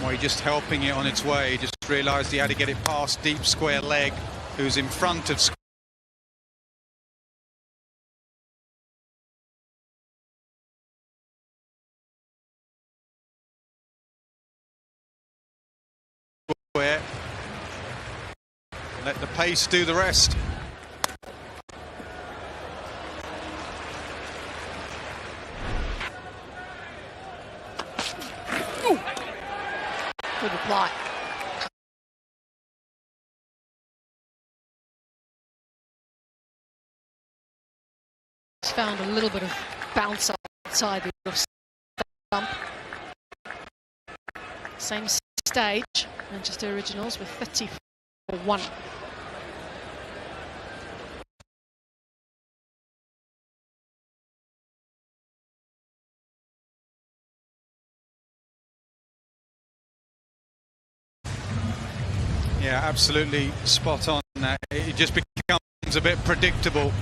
Conway just helping it on its way. Just realised he had to get it past deep square leg, who's in front of square. Let the pace do the rest. Ooh. Good reply. He's found a little bit of bounce outside the stump. Same stage, Manchester Originals with 30-1. Yeah, absolutely spot on. It just becomes a bit predictable.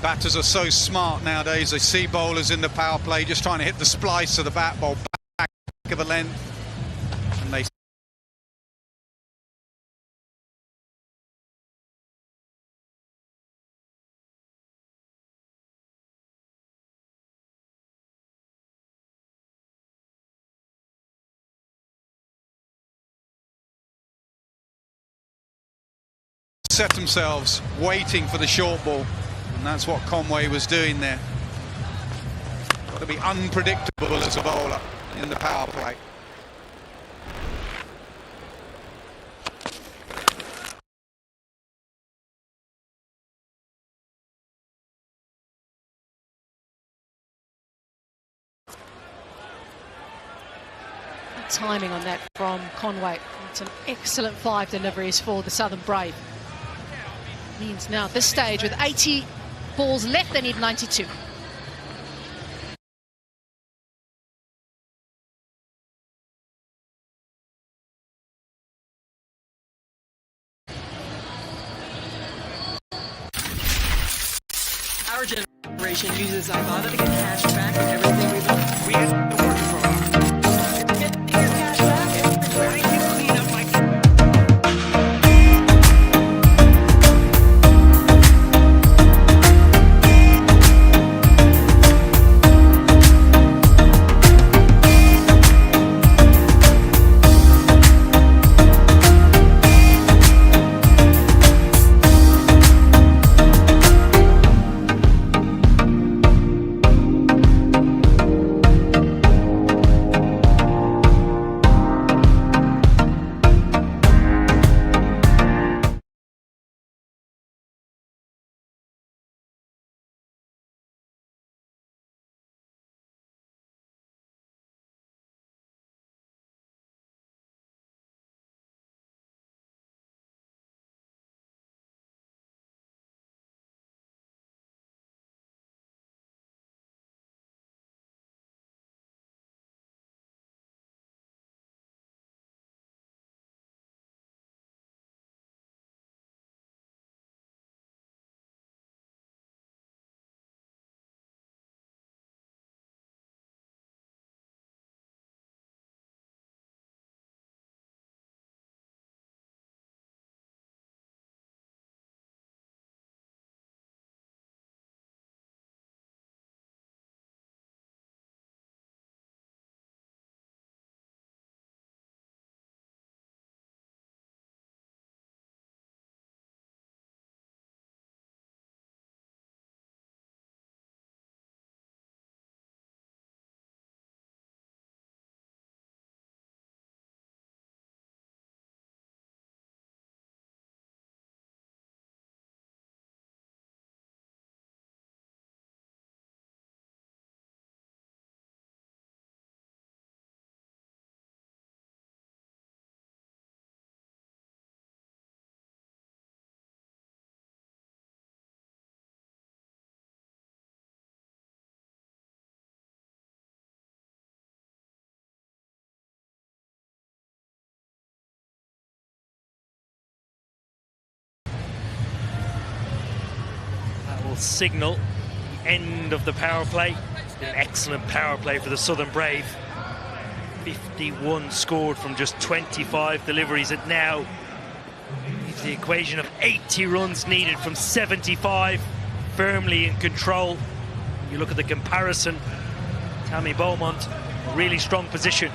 Batters are so smart nowadays. They see bowlers in the power play just trying to hit the splice of the bat ball back of the length, and they set themselves waiting for the short ball, and that's what Conway was doing there. Got to be unpredictable as a bowler in the power play. Timing on that from Conway. It's an excellent 5 deliveries for the Southern Brave. Means now at this stage with 80 balls left, they need 92. Our generation uses Ibotta to get cash back and everything we've done. We had to work for a while. Get your cash back everywhere. I can clean up my... Signal the end of the power play. An excellent power play for the Southern Brave. 51 scored from just 25 deliveries. It now leaves the equation of 80 runs needed from 75, firmly in control. You look at the comparison, Tammy Beaumont, a really strong position.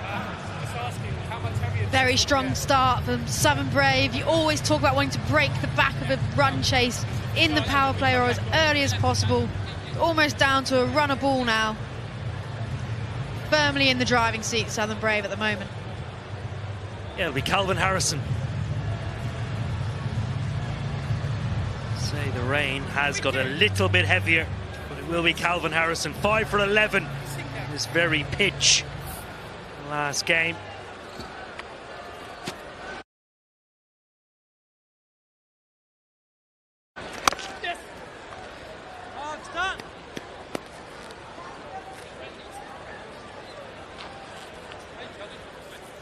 Very strong start from Southern Brave. You always talk about wanting to break the back of a run chase in the power play or as early as possible. Almost down to a runner ball now. Firmly in the driving seat, Southern Brave at the moment. Yeah, it'll be Calvin Harrison. Say the rain has got a little bit heavier, but it will be Calvin Harrison. 5 for 11 in this very pitch last game.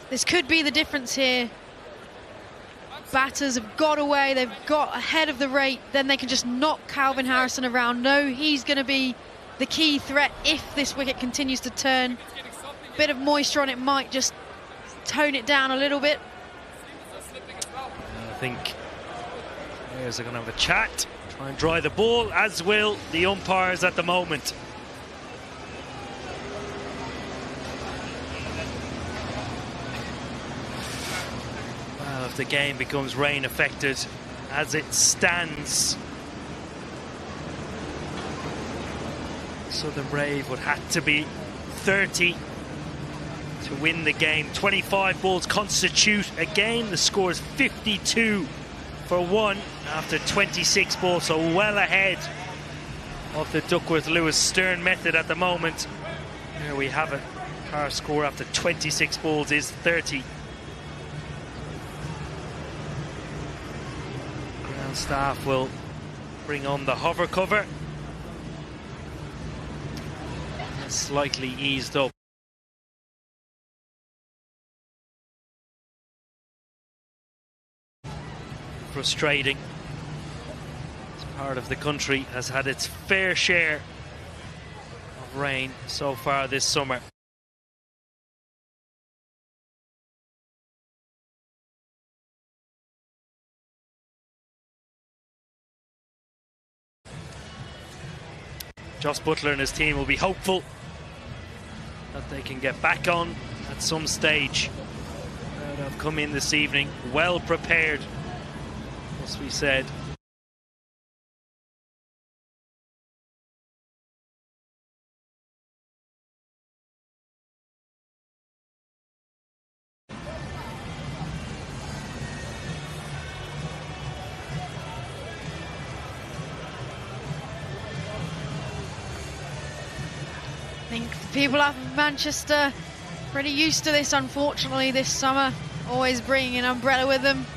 This could be the difference here. Batters have got away, they've got ahead of the rate, then they can just knock Calvin Harrison around. No, he's going to be the key threat if this wicket continues to turn. Bit of moisture on it might just tone it down a little bit. I think players are going to have a chat, try and dry the ball, as will the umpires at the moment. Well, if the game becomes rain affected as it stands, Southern Brave would have to be 30 to win the game. 25 balls constitute a game. The score is 52 for 1 after 26 balls, so well ahead of the Duckworth-Lewis Stern method at the moment. There we have it. Our score after 26 balls is 30. Ground staff will bring on the hover cover. Slightly eased up. Frustrating. This part of the country has had its fair share of rain so far this summer. Joss Butler and his team will be hopeful that they can get back on at some stage. They've come in this evening well prepared, as we said. I think the people up in Manchester pretty used to this, unfortunately, this summer. Always bringing an umbrella with them.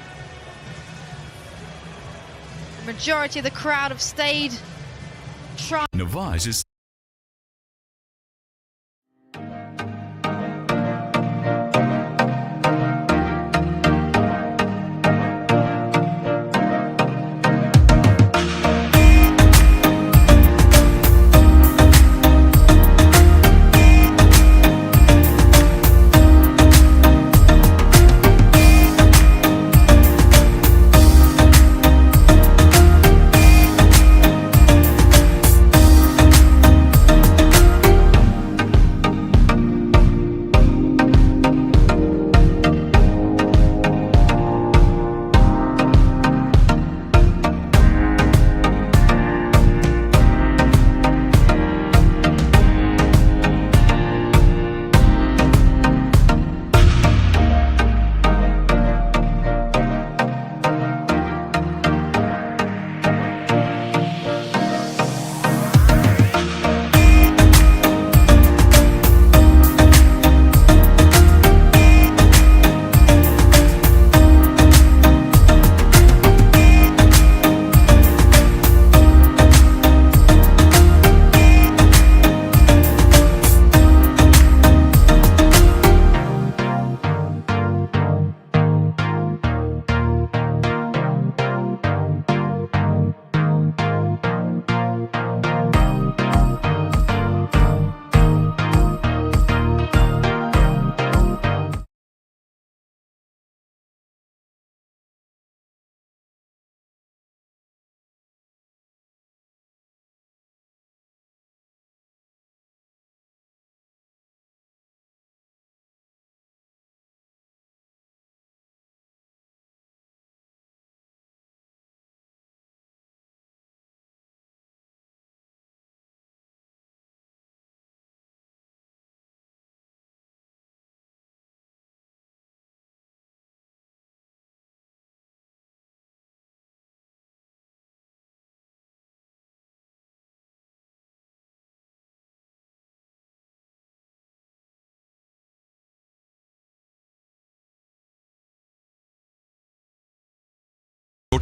The majority of the crowd have stayed. Nawaz is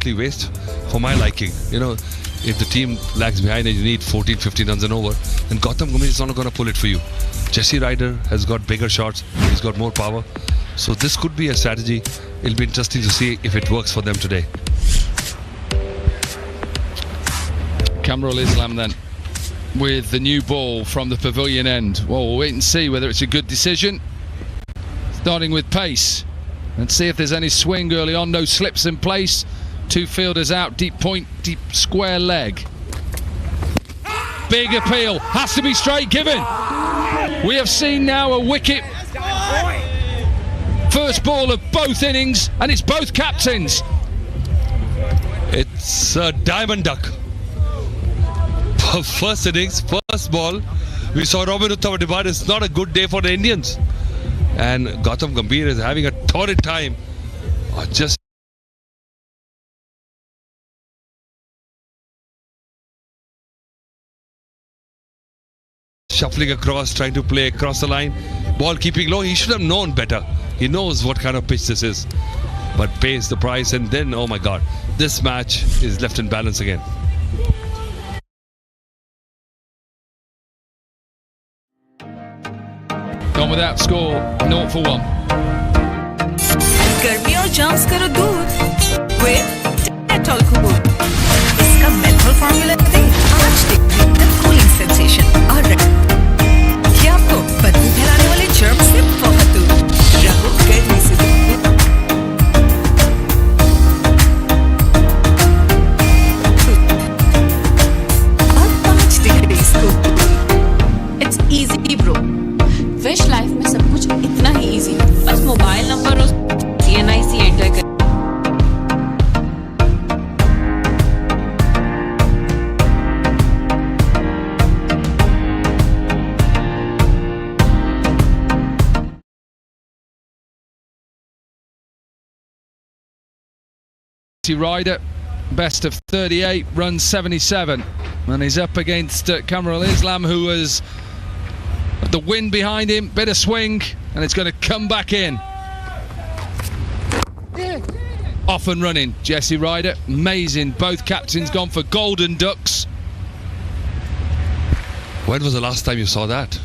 costly waste for my liking. You know, if the team lags behind and you need 14, 15 runs and over, then Gautam Gambhir is not going to pull it for you. Jesse Ryder has got bigger shots. He's got more power. So this could be a strategy. It'll be interesting to see if it works for them today. Kamrul Islam then with the new ball from the pavilion end. Well, we'll wait and see whether it's a good decision. Starting with pace. And see if there's any swing early on. No slips in place. Two fielders out. Deep point, deep square leg. Big appeal. Has to be straight given. We have seen now a wicket. First ball of both innings, and it's both captains. It's a diamond duck. First innings, first ball, we saw Robin Uttama demand. It's not a good day for the Indians. And Gautam Gambhir is having a torrid time. Just shuffling across, trying to play across the line. Ball keeping low. He should have known better. He knows what kind of pitch this is. But pays the price, and then, oh my God, this match is left in balance again. Gone without score, 0 for 1. गर्मी और germs करो दूर with Dettol Cool. इसका methyl formula दे आज देखते हैं cooling sensation और क्या आपको बदबू फैलाने वाले जर्म्स से बहुत दूर रहो गर्मी से दूर और 5 degree scoop. It's easy bro. Wish life में सब कुछ इतना ही इजी है. बस मोबाइल नंबर और CNIC एंटर कर. Ryder, best of 38, runs 77, and he's up against Kamrul Islam, who was the wind behind him, bit of swing, and it's going to come back in. Off and running, Jesse Ryder, amazing. Both captains gone for golden ducks. When was the last time you saw that?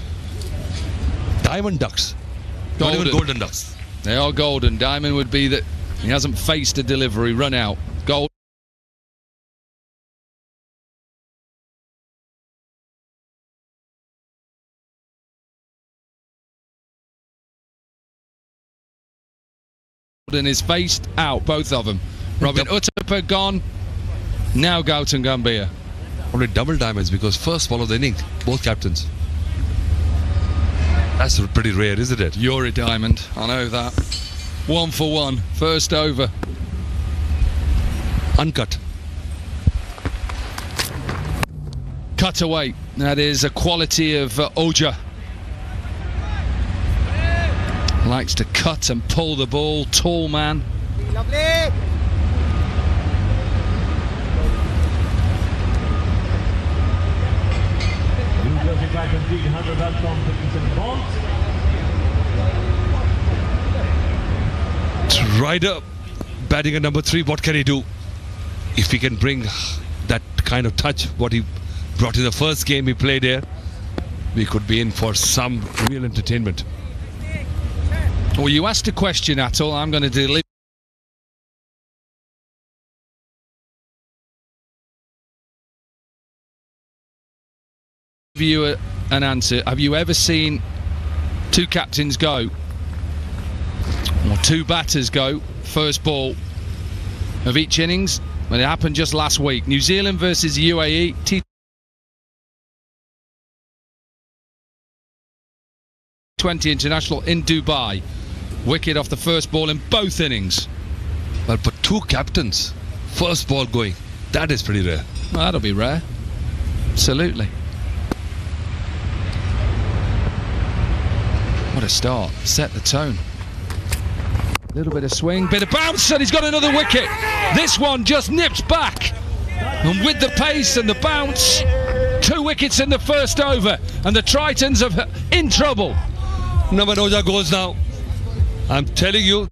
Diamond ducks. Not even golden ducks. They are golden. Diamond would be that he hasn't faced a delivery, run out. Gold. And is faced out, both of them. Robin Uttama gone. Now Gautam Gambhir. Only double diamonds because first ball of the inning, both captains. That's pretty rare, isn't it? You're a diamond, I know that. 1 for 1, first over. Uncut. Cut away. That is a quality of Oja. Likes to cut and pull the ball, tall man. Lovely. Ryder batting at number 3. What can he do? If he can bring that kind of touch, what he brought in the first game he played here, we could be in for some real entertainment. Well, you asked a question, Atul. I'm going to deliver you an answer. Have you ever seen two captains go, or two batters go, first ball of each innings? Well, it happened just last week. New Zealand versus UAE. T20 International in Dubai. Wicket off the first ball in both innings. Well, but two captains, first ball going, that is pretty rare. Well, that'll be rare. Absolutely. What a start. Set the tone. Little bit of swing, bit of bounce, and he's got another wicket. This one just nips back. And with the pace and the bounce, 2 wickets in the first over, and the Tritons are in trouble. Naman Oja goes now. I'm telling you,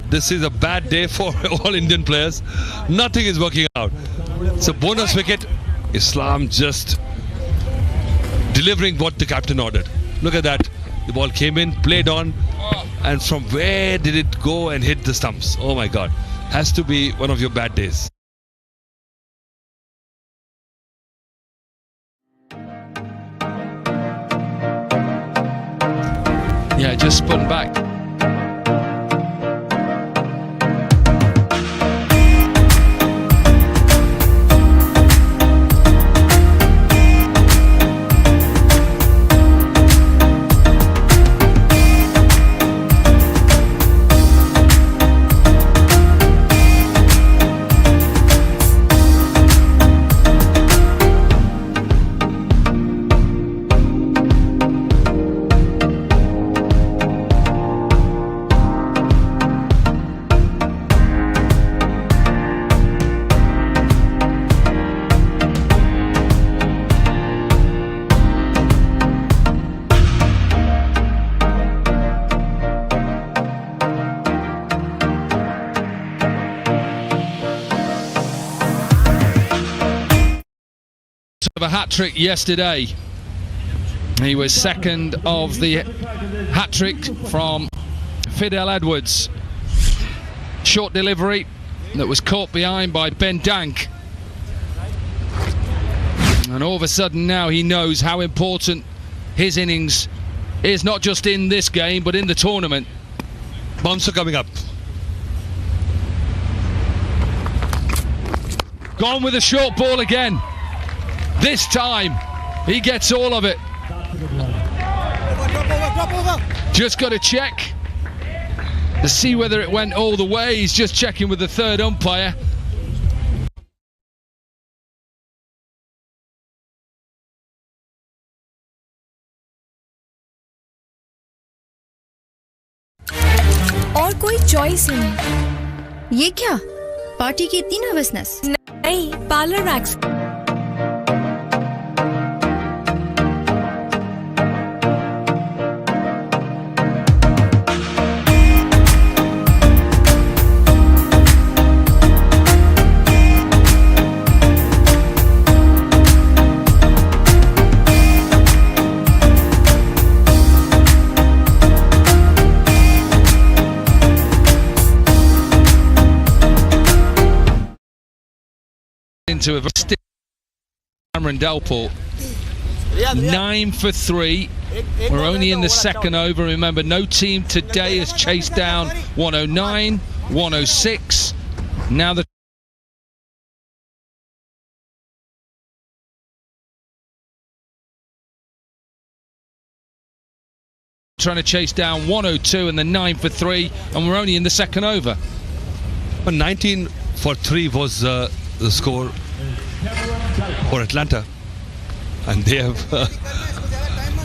This is a bad day for all Indian players. Nothing is working out. It's a bonus wicket. Islam just delivering what the captain ordered. Look at that. The ball came in, played on, and from where did it go and hit the stumps? Oh my God. Has to be one of your bad days. Yeah, just spun back. Of a hat-trick yesterday. He was second of the hat-trick from Fidel Edwards. Short delivery that was caught behind by Ben Dank. And all of a sudden now he knows how important his innings is, not just in this game but in the tournament. Bouncer coming up. Gone with a short ball again. This time, he gets all of it. Just got to check to see whether it went all the way. He's just checking with the third umpire. और कोई choice नहीं। ये क्या? Party की इतनी nervousness? नहीं, parlour wax. Into a stick. Cameron Delport 9 for 3. We're only in the second over. Remember, no team today has chased down 109, 106. Now the trying to chase down 102 and the 9 for 3, and we're only in the second over. But 19 for 3 was the score for Atlanta, and they have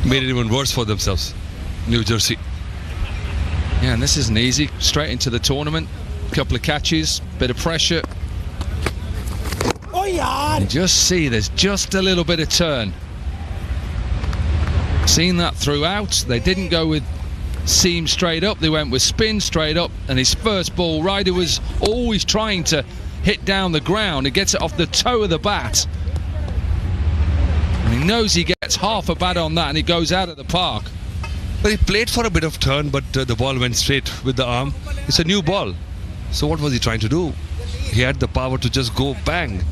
made it even worse for themselves. New Jersey. Yeah, and this isn't easy. Straight into the tournament. Couple of catches, bit of pressure. You just see there's just a little bit of turn. Seen that throughout. They didn't go with seam straight up, they went with spin straight up, and his first ball, Ryder was always trying to hit down the ground. He gets it off the toe of the bat. And he knows he gets half a bat on that and he goes out of the park. But he played for a bit of turn, but the ball went straight with the arm. It's a new ball. So what was he trying to do? He had the power to just go bang.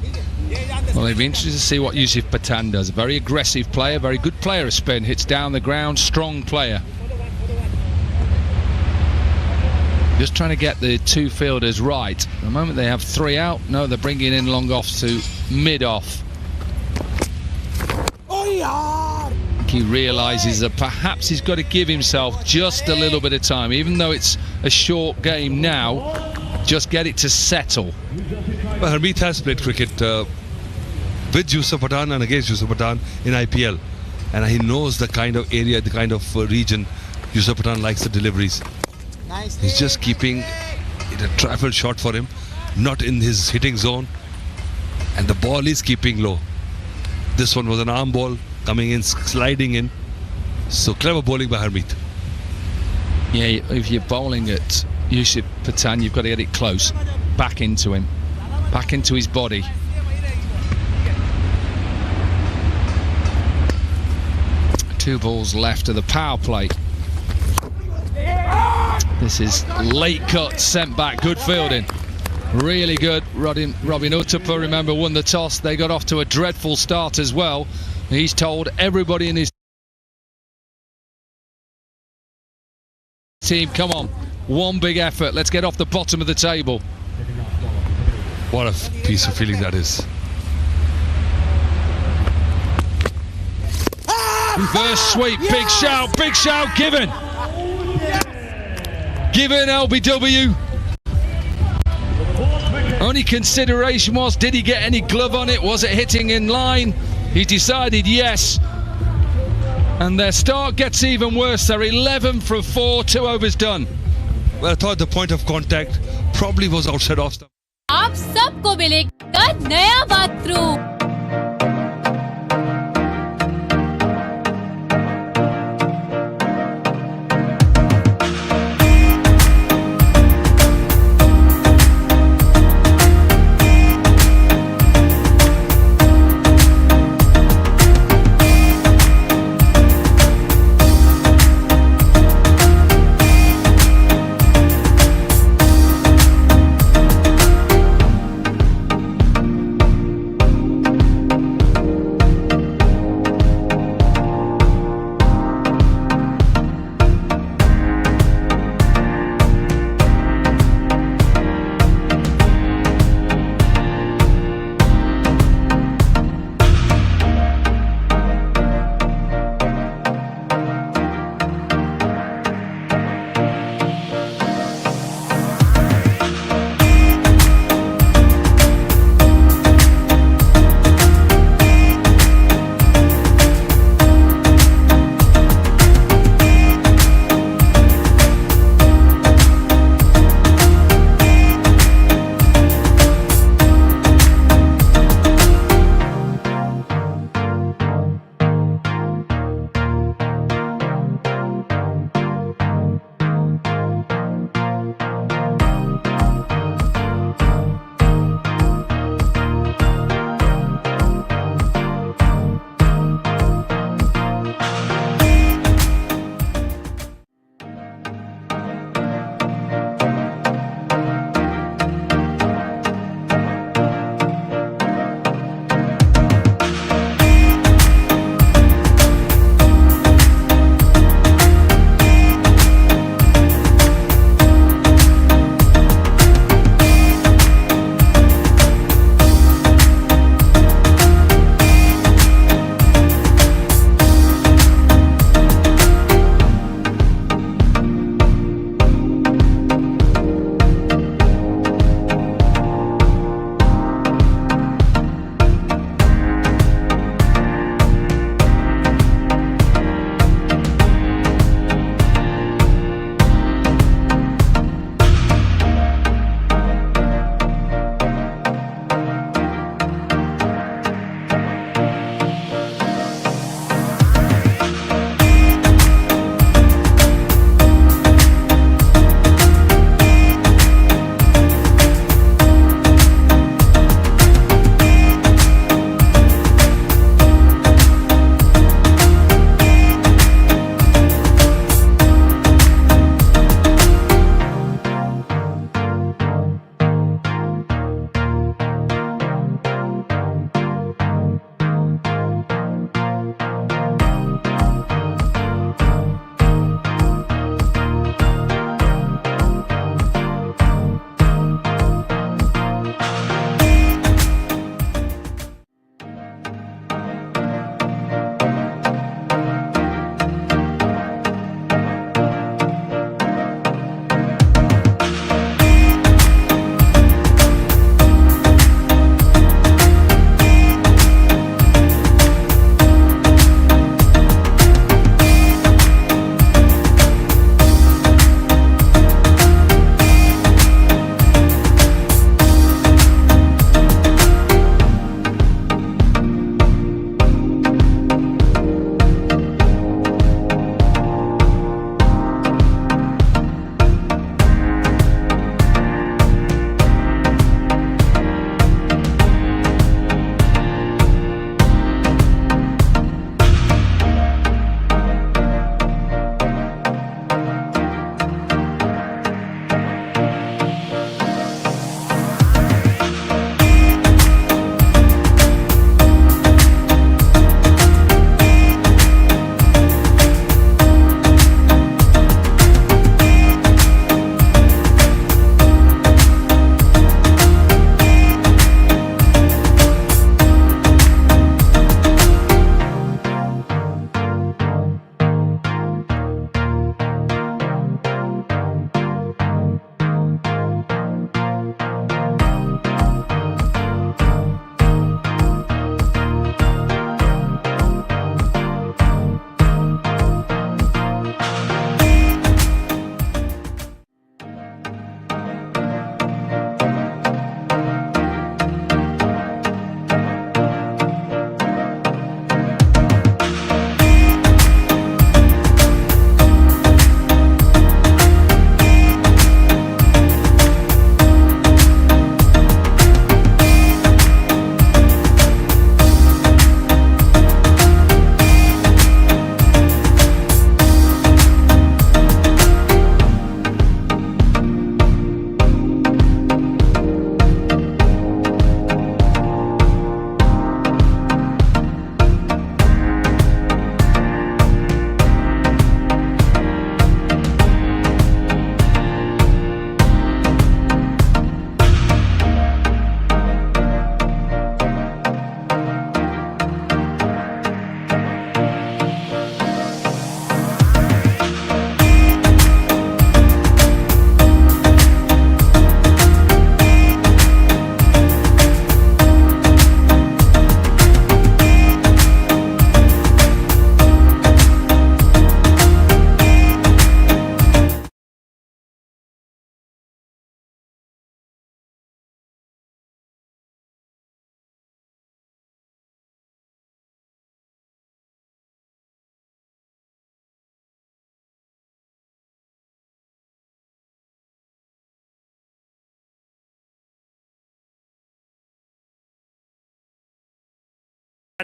Well, it'd be interesting to see what Yusuf Pathan does. A very aggressive player, very good player of spin, hits down the ground, strong player. Just trying to get the two fielders right. At the moment they have 3 out. No, they're bringing in long off to mid off. He realises that perhaps he's got to give himself just a little bit of time, even though it's a short game now. Just get it to settle. Well, Harmeet has played cricket with Yusuf Pathan and against Yusuf Pathan in IPL, and he knows the kind of area, the kind of region Yusuf Pathan likes the deliveries. He's just keeping it a trifle short for him, not in his hitting zone, and the ball is keeping low. This one was an arm ball coming in, sliding in. So clever bowling by Harmeet. Yeah, if you're bowling at Yusuf Patan, you've got to get it close. Back into him. Back into his body. Two balls left of the power play. This is late cut, sent back, good fielding. Really good. Robin Uthappa, remember, won the toss. They got off to a dreadful start as well. He's told everybody in his team, come on, one big effort, let's get off the bottom of the table. What a piece of feeling that is. Reverse sweep, big shout given. Given LBW. Only consideration was, did he get any glove on it? Was it hitting in line? He decided yes. And their start gets even worse. They're 11 from 4, 2 overs done. Well, I thought the point of contact probably was outside off stump. आप सबको मिलेगा नया bathroom.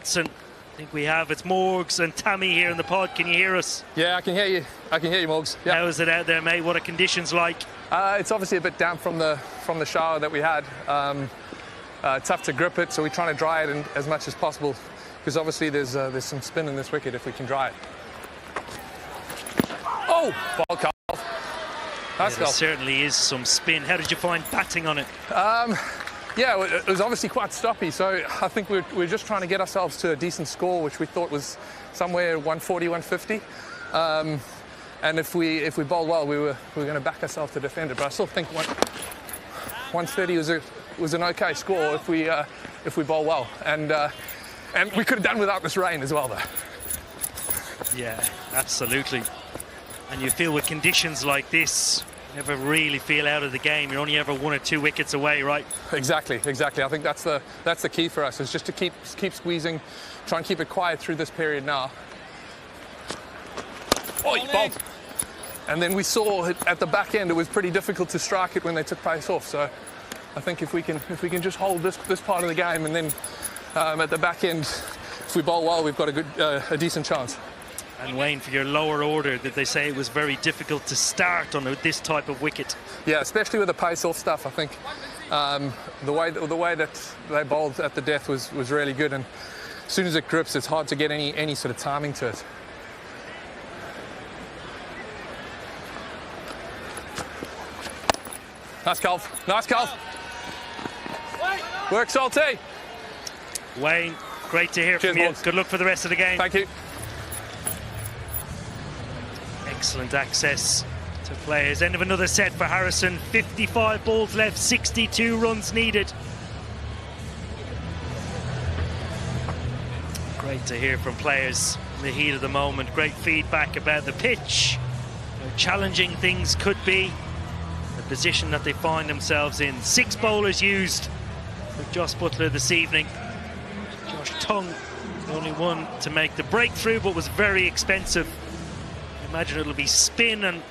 Robertson. I think we have. It's Morgs and Tammy here in the pod. Can you hear us? Yeah, I can hear you. I can hear you, Morgs. Yeah. How is it out there, mate? What are conditions like? It's obviously a bit damp from the shower that we had. Tough to grip it, so we're trying to dry it as much as possible, because obviously there's some spin in this wicket if we can dry it. Oh, ball Carl. Nice There goal. certainly is some spin. How did you find batting on it? Yeah, it was obviously quite stoppy, so I think we're just trying to get ourselves to a decent score, which we thought was somewhere 140, 150. And if we bowled well, we were going to back ourselves to defend it. But I still think 130 was an okay score if we bowl well. And we could have done without this rain as well, though. Yeah, absolutely. And you feel with conditions like this, you never really feel out of the game. You're only ever 1 or 2 wickets away, right? Exactly. I think that's the key for us, is just to keep squeezing, try and keep it quiet through this period now. Oh, he bowled. And then we saw at the back end it was pretty difficult to strike it when they took pace off. So I think if we can just hold this part of the game, and then at the back end, if we bowl well, we've got a decent chance. And Wayne, for your lower order, did they say it was very difficult to start on this type of wicket? Yeah, especially with the pace off stuff. I think the way that they bowled at the death was really good, and as soon as it grips, it's hard to get any sort of timing to it. Nice Colf. Nice Colf. Work, Salty. Wayne, great to hear from you. Boys. Good luck for the rest of the game. Thank you. Excellent access to players. End of another set for Harrison. 55 balls left, 62 runs needed. Great to hear from players in the heat of the moment. Great feedback about the pitch, how challenging things could be, the position that they find themselves in. 6 bowlers used for Jos Buttler this evening. Josh Tongue, the only one to make the breakthrough, but was very expensive. Imagine it'll be spin and...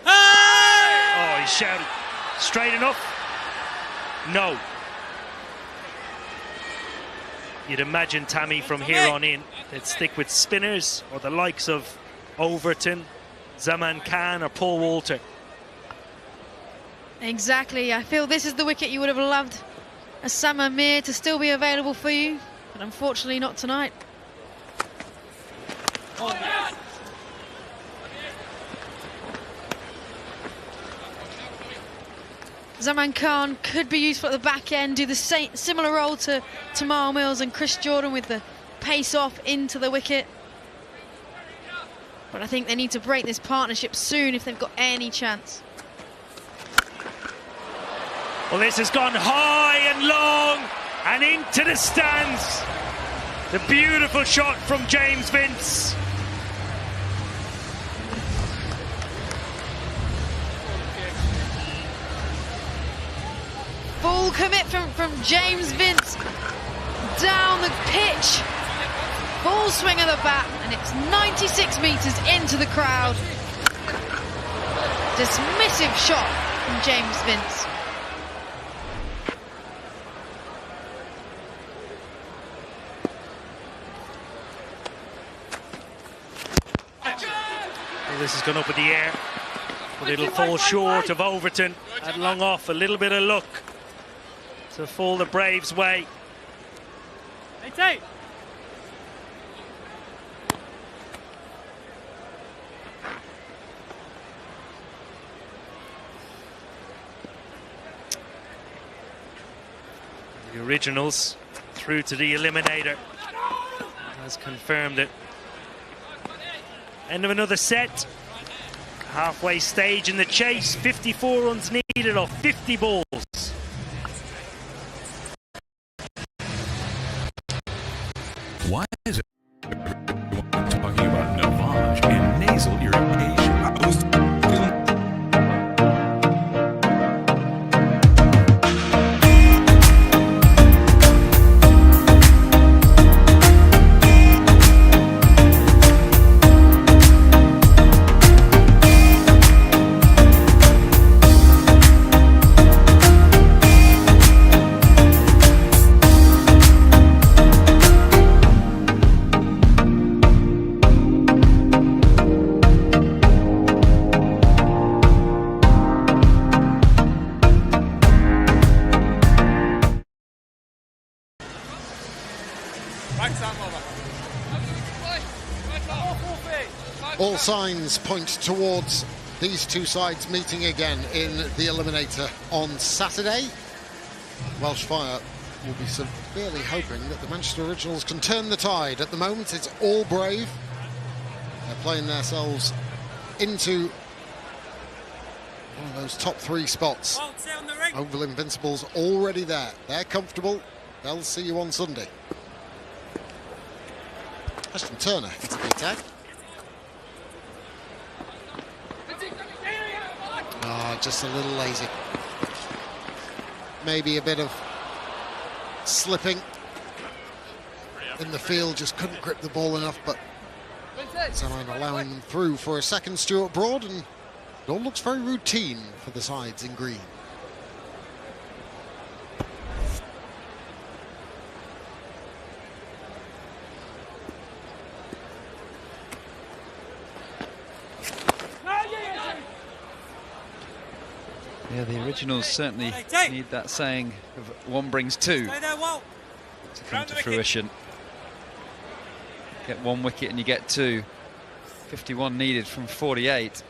Oh, he shouted. Straight enough? No. You'd imagine, Tammy, from here on in, they'd stick with spinners or the likes of Overton, Zaman Khan or Paul Walter. Exactly. I feel this is the wicket you would have loved a Sama Mir to still be available for you, but unfortunately not tonight. Zaman Khan could be useful at the back end, do the similar role to Tamal Mills and Chris Jordan with the pace off into the wicket. But I think they need to break this partnership soon if they've got any chance. Well, this has gone high and long and into the stands. The beautiful shot from James Vince. Full commitment from James Vince down the pitch. Full swing of the bat, and it's 96 metres into the crowd. Dismissive shot from James Vince. Well, this has gone up in the air, but it'll fall short of Overton at long off. A little bit of luck to fall the Braves' way. Hey, The originals through to the eliminator has confirmed it. End of another set. Halfway stage in the chase. 54 runs needed off 50 balls. Why is everyone talking about Navage and nasal irritation? All signs point towards these two sides meeting again in the Eliminator on Saturday. Welsh Fire will be severely hoping that the Manchester Originals can turn the tide. At the moment, it's all Brave. They're playing themselves into one of those top 3 spots. Oval Invincibles already there. They're comfortable. They'll see you on Sunday. Ashton Turner hits the attack. Just a little lazy. Maybe a bit of slipping in the field, just couldn't grip the ball enough, but someone allowing them through for a second. Stuart Broad, and it all looks very routine for the sides in green. Yeah, the Originals certainly need that saying of one brings two to come to fruition. Get 1 wicket and you get 2. 51 needed from 48.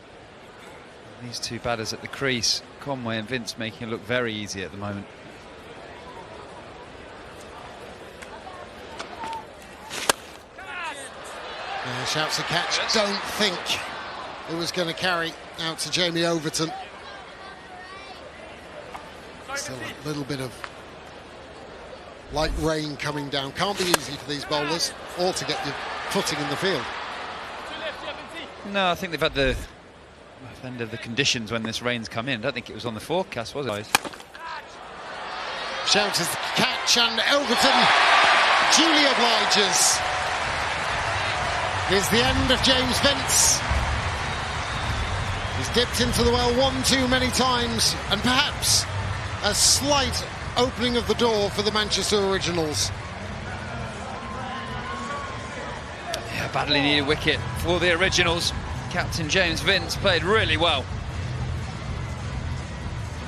These two batters at the crease, Conway and Vince, making it look very easy at the moment. Shouts a catch. Don't think it was going to carry out to Jamie Overton. Still a little bit of light rain coming down. Can't be easy for these bowlers, or to get your footing in the field. No, I think they've had the rough end of the conditions when this rain's come in. I don't think it was on the forecast, was it? Shouts is the catch, and Overton duly obliges. Here's the end of James Vince. He's dipped into the well one too many times, and perhaps a slight opening of the door for the Manchester Originals. Yeah, badly needed wicket for the Originals. Captain James Vince played really well,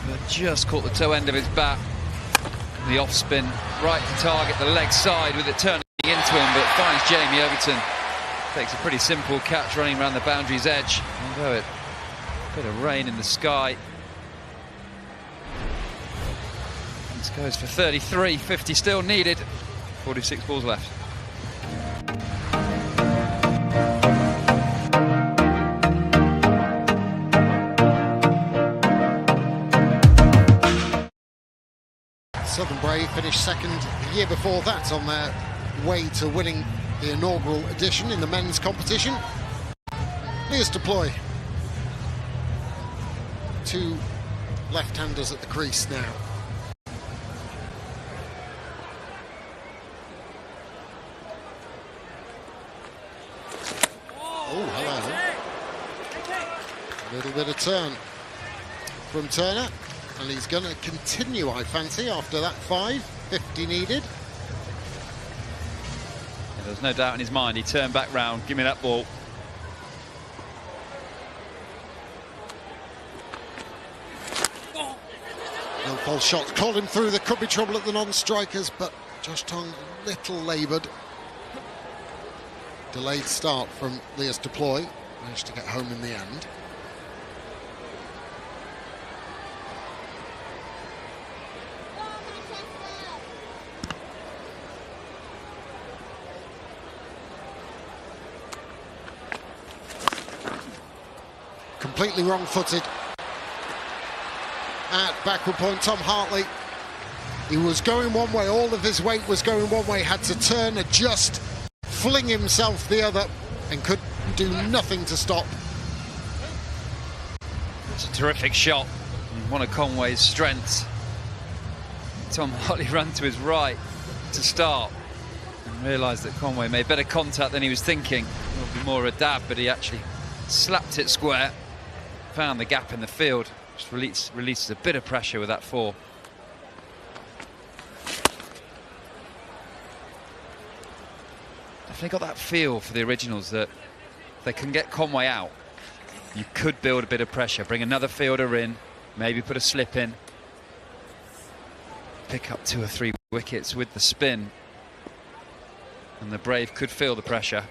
but just caught the toe end of his bat. The off spin right to target the leg side with it turning into him, but finds Jamie Overton. Takes a pretty simple catch running around the boundary's edge. Although it bit of rain in the sky. This goes for 33, 50 still needed. 46 balls left. Southern Brave finished second the year before that on their way to winning the inaugural edition in the men's competition. Here's Deploy. 2 left-handers at the crease now. Oh, hello. A little bit of turn from Turner, and he's going to continue, I fancy, after that 5, 50 needed. Yeah, there's no doubt in his mind. He turned back round. Give me that ball. False shot called him through. There could be trouble at the non-strikers, but Josh Tongue a little laboured. Delayed start from Lias Deploy. Managed to get home in the end. Completely wrong-footed. At backward point, Tom Hartley. He was going one way, all of his weight was going one way, had to turn, adjust, fling himself the other, and could do nothing to stop. It's a terrific shot, one of Conway's strengths. Tom Hartley ran to his right to start and realised that Conway made better contact than he was thinking. It would be more a dab, but he actually slapped it square, found the gap in the field. Just releases a bit of pressure with that 4. Definitely got that feel for the Originals that if they can get Conway out, you could build a bit of pressure, bring another fielder in, maybe put a slip in, pick up 2 or 3 wickets with the spin, and the Brave could feel the pressure.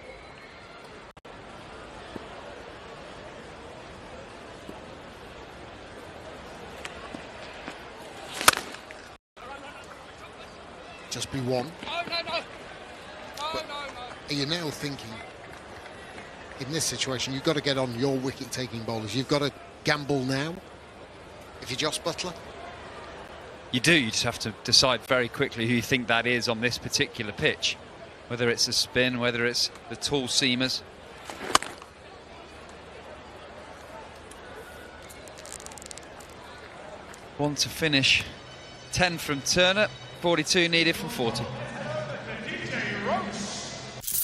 just be one. But are you now thinking, in this situation, you've got to get on your wicket-taking bowlers? You've got to gamble now, if you're Jos Buttler? You do, you just have to decide very quickly who you think that is on this particular pitch. Whether it's a spin, whether it's the tall seamers. One to finish. 10 from Turner, 42 needed from 40.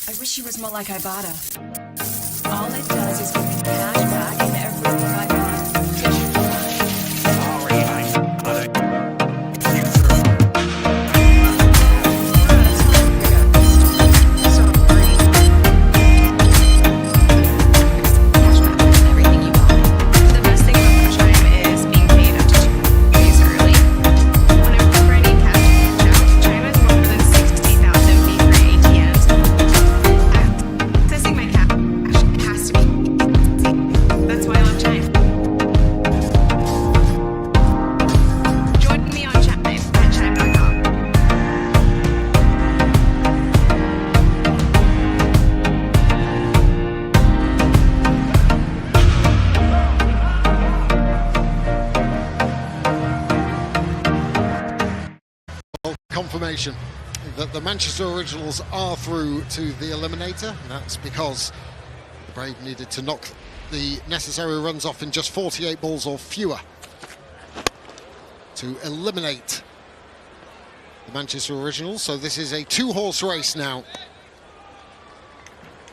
I wish he was more like Ibotta. All it does is give me cash back and everything I bought. Confirmation that the Manchester Originals are through to the eliminator. That's because the Brave needed to knock the necessary runs off in just 48 balls or fewer to eliminate the Manchester Originals. So this is a two-horse race now,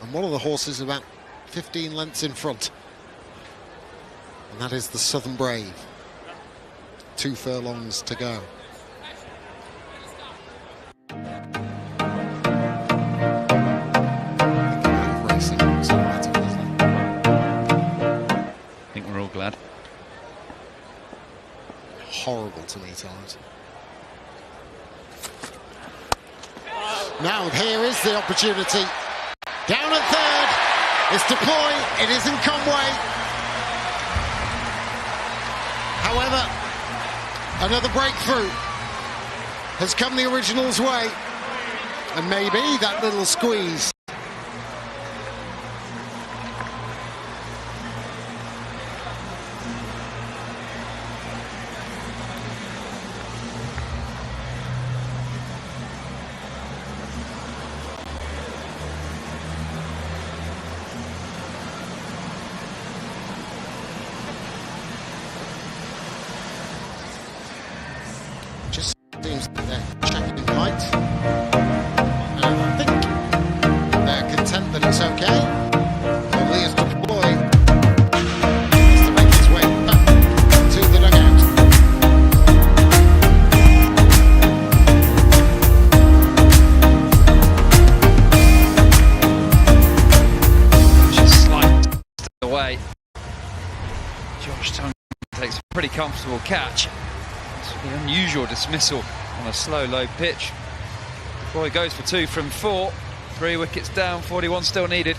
and one of the horses is about 15 lengths in front, and that is the Southern Brave. 2 furlongs to go. I think we're all glad. Horrible to meet out. Now here is the opportunity. Down at third. It's Deploy. It isn't Conway. However, another breakthrough has come the Originals' way, and maybe that little squeeze. Just seems that they're checking height, and I think they're content that it's okay. Only as Deploy has to make his way back to the dugout. Just sliced away. Josh Tongue takes a pretty comfortable catch. The unusual dismissal on a slow, low pitch. Boy goes for 2 from 4. 3 wickets down, 41 still needed.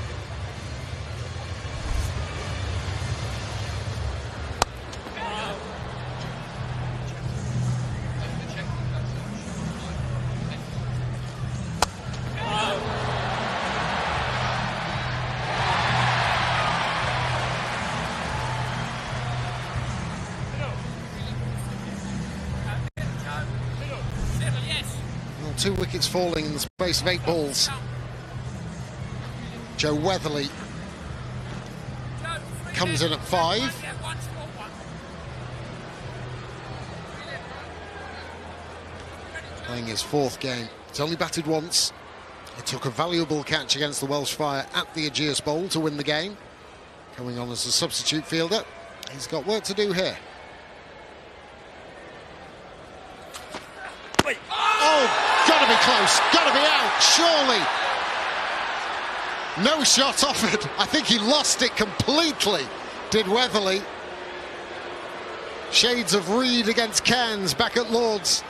Well, 2 wickets falling in the space of 8 balls. Joe Weatherly comes in at 5. Playing his 4th game. He's only batted once. He took a valuable catch against the Welsh Fire at the Ageas Bowl to win the game. Coming on as a substitute fielder. He's got work to do here. Oh, gotta be close, gotta be out, surely. No shot offered. I think he lost it completely, did Weatherly. Shades of Reed against Cairns back at Lord's.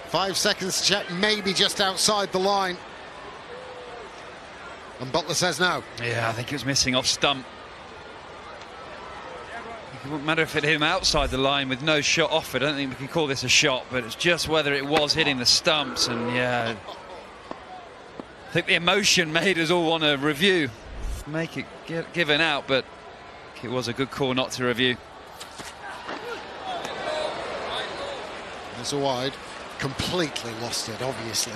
5 seconds to check, maybe just outside the line. And Buttler says no. Yeah, I think it was missing off stump. It wouldn't matter if it hit him outside the line with no shot offered. I don't think we can call this a shot, but it's just whether it was hitting the stumps. And yeah, I think the emotion made us all want to review, make it given out, but it was a good call not to review. There's a wide, completely lost it, obviously.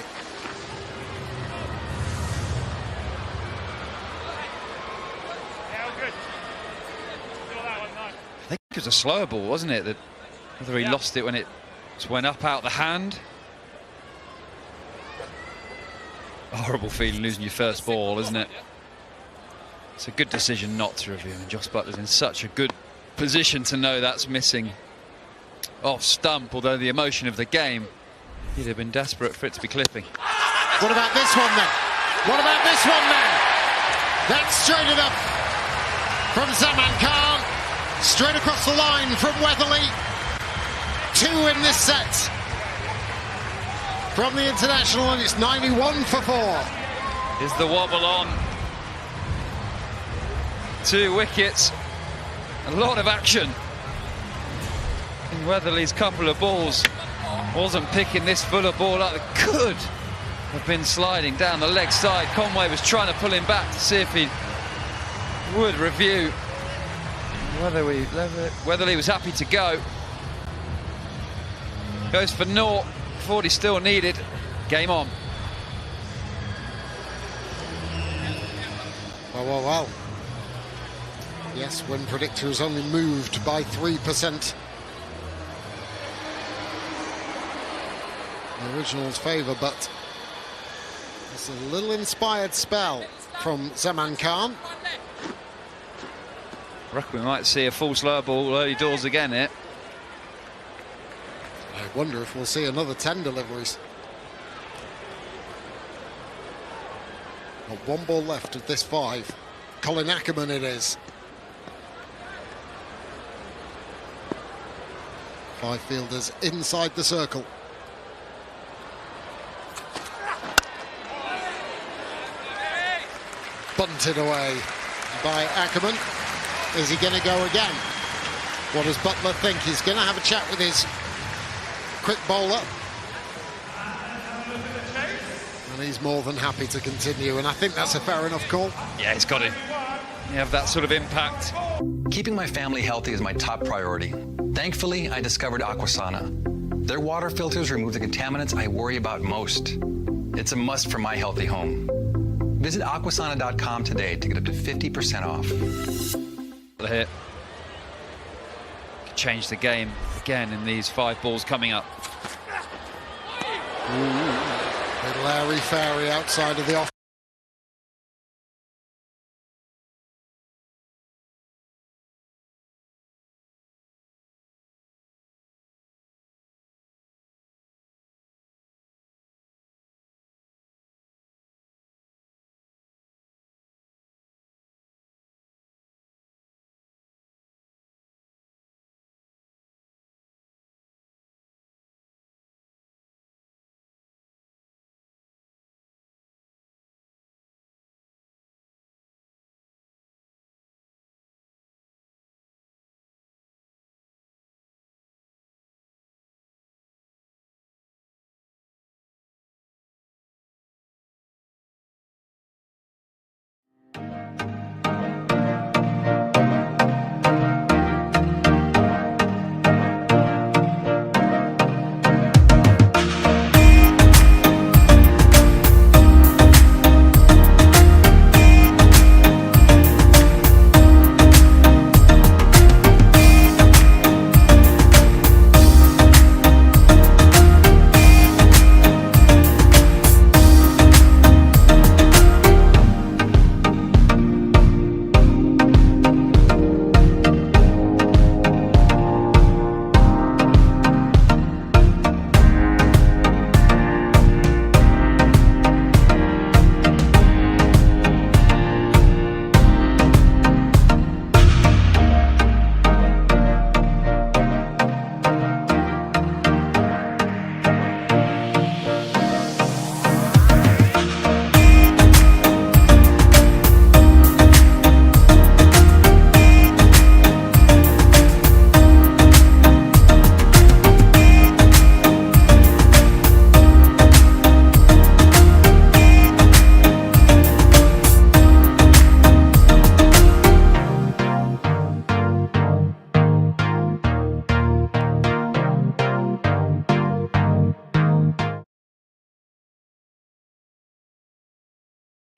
I think it was a slower ball, wasn't it? That whether he lost it when it just went up out the hand. A horrible feeling losing your first ball, isn't it? It's a good decision not to review, and Jos Buttler's in such a good position to know that's missing off stump, although the emotion of the game, he'd have been desperate for it to be clipping. What about this one then? What about this one then? That's straight it up from Zaman Khan. Straight across the line from Weatherly. 2 in this set from the international, and it's 91 for 4. Is the wobble on? 2 wickets. A lot of action in Weatherly's couple of balls. Wasn't picking this fuller ball up that could have been sliding down the leg side. Conway was trying to pull him back to see if he would review. Weatherly was happy to go. Goes for naught. 40 still needed. Game on. Well. Yes, Win Predictor has only moved by 3%. The original's favour, but it's a little inspired spell from Zaman Khan. I reckon we might see a full slow ball early doors again here. I wonder if we'll see another 10 deliveries. Got 1 ball left of this 5. Colin Ackerman it is. 5 fielders inside the circle. Bunted away by Ackerman. Is he going to go again? What does Buttler think? He's going to have a chat with his quick bowler. And he's more than happy to continue, and I think that's a fair enough call. Yeah, he's got it. You have that sort of impact. Keeping my family healthy is my top priority. Thankfully, I discovered Aquasana. Their water filters remove the contaminants I worry about most. It's a must for my healthy home. Visit aquasana.com today to get up to 50% off. The hit could change the game again in these 5 balls coming up. Little airy-fairy outside of the off.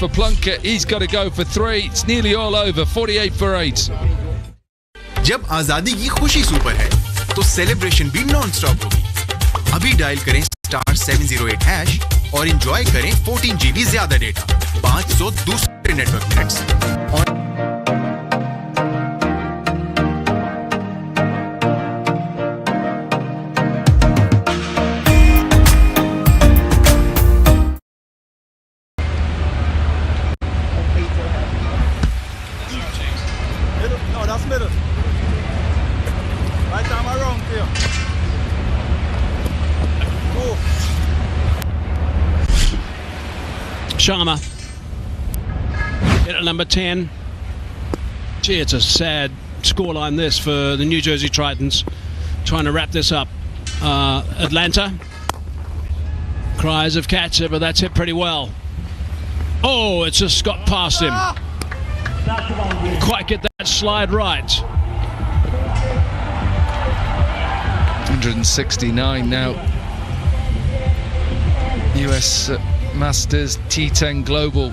for Plunkett. He's got to go for 3. It's nearly all over. 48 for 8. जब आजादी की खुशी super है तो celebration भी non stop होगी। अभी dial करें *708# और एंजॉय करें 14 GB ज्यादा डेटा, 500 दूसरे network minutes. No, that's middle. Right time around here. Go. Sharma at number 10. Gee, it's a sad scoreline this for the New Jersey Tritons. Trying to wrap this up. Atlanta. Cries of catcher, but that's hit pretty well. Oh, it's just got past him. Quite get that slide right. 169 now. US Masters T10 Global.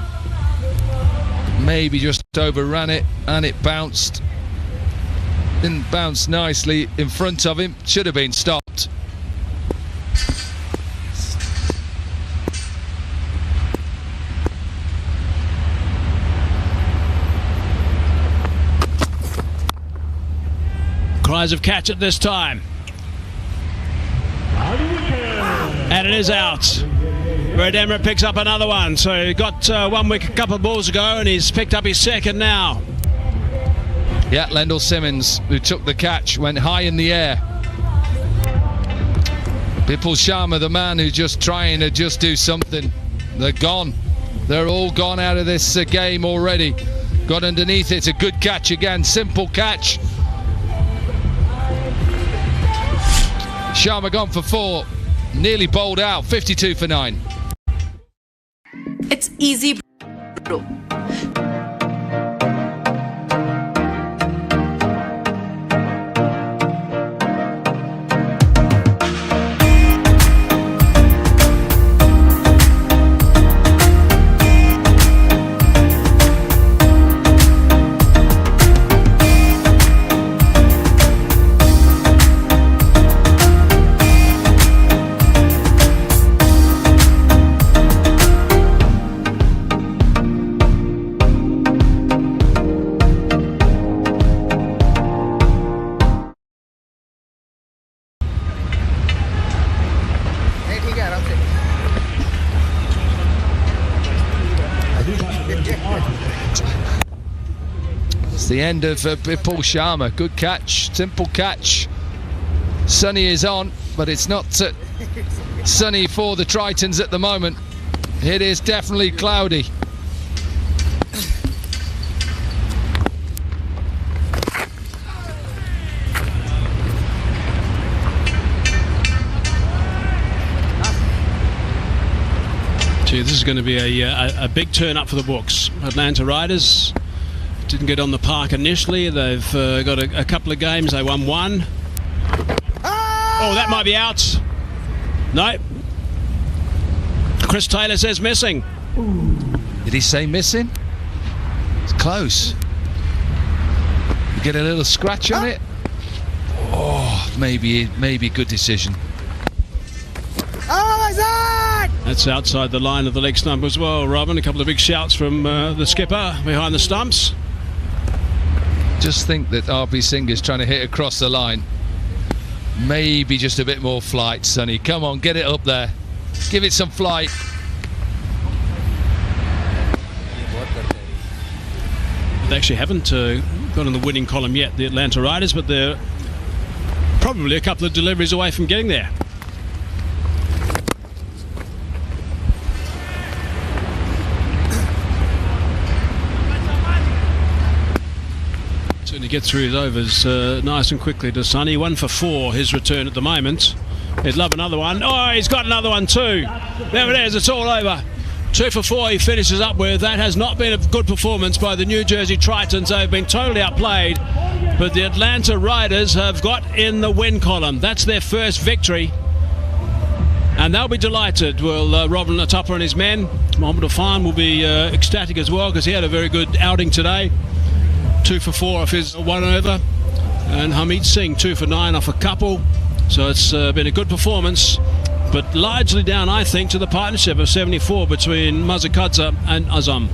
Maybe just overran it and it bounced. Didn't bounce nicely in front of him. Should have been stopped. Cries of catch at this time. And it is out. Red Emirates picks up another one. So he got 1 wicket a couple of balls ago and he's picked up his second now. Yeah, Lendl Simmons, who took the catch, went high in the air. Bipul Sharma, the man who's just trying to just do something. They're gone. They're all gone out of this game already. Got underneath it. It's a good catch again. Simple catch. Sharma gone for 4. Nearly bowled out. 52 for 9. It's easy, bro. It's the end of Bipul Sharma. Good catch, simple catch. Sunny is on, but it's not sunny for the Tritons at the moment. It is definitely cloudy. Gee, this is going to be a big turn up for the books. Atlanta Riders didn't get on the park initially. They've got a couple of games. They won 1. Oh, that might be out. No. Chris Taylor says missing. Did he say missing? It's close. You get a little scratch on it. Oh, maybe good decision. That's outside the line of the leg stump as well, Robin. A couple of big shouts from the skipper behind the stumps. Just think that RP Singh is trying to hit across the line. Maybe just a bit more flight, Sonny. Come on, get it up there. Give it some flight. They actually haven't got in the winning column yet, the Atlanta Riders, but they're probably a couple of deliveries away from getting there. Certainly get through his overs nice and quickly to Sonny. 1 for 4, his return at the moment. He'd love another one. Oh, he's got another one too. There it is, it's all over. 2 for 4 he finishes up with. That has not been a good performance by the New Jersey Tritons. They've been totally outplayed, but the Atlanta Riders have got in the win column. That's their first victory. and they'll be delighted. Well, Robin Atapa and his men, Mohamed Afan, will be ecstatic as well, because he had a very good outing today. 2 for 4 off his 1 over, and Hamid Singh 2 for 9 off a couple. So it's been a good performance, but largely down, I think, to the partnership of 74 between Mazakadze and Azam.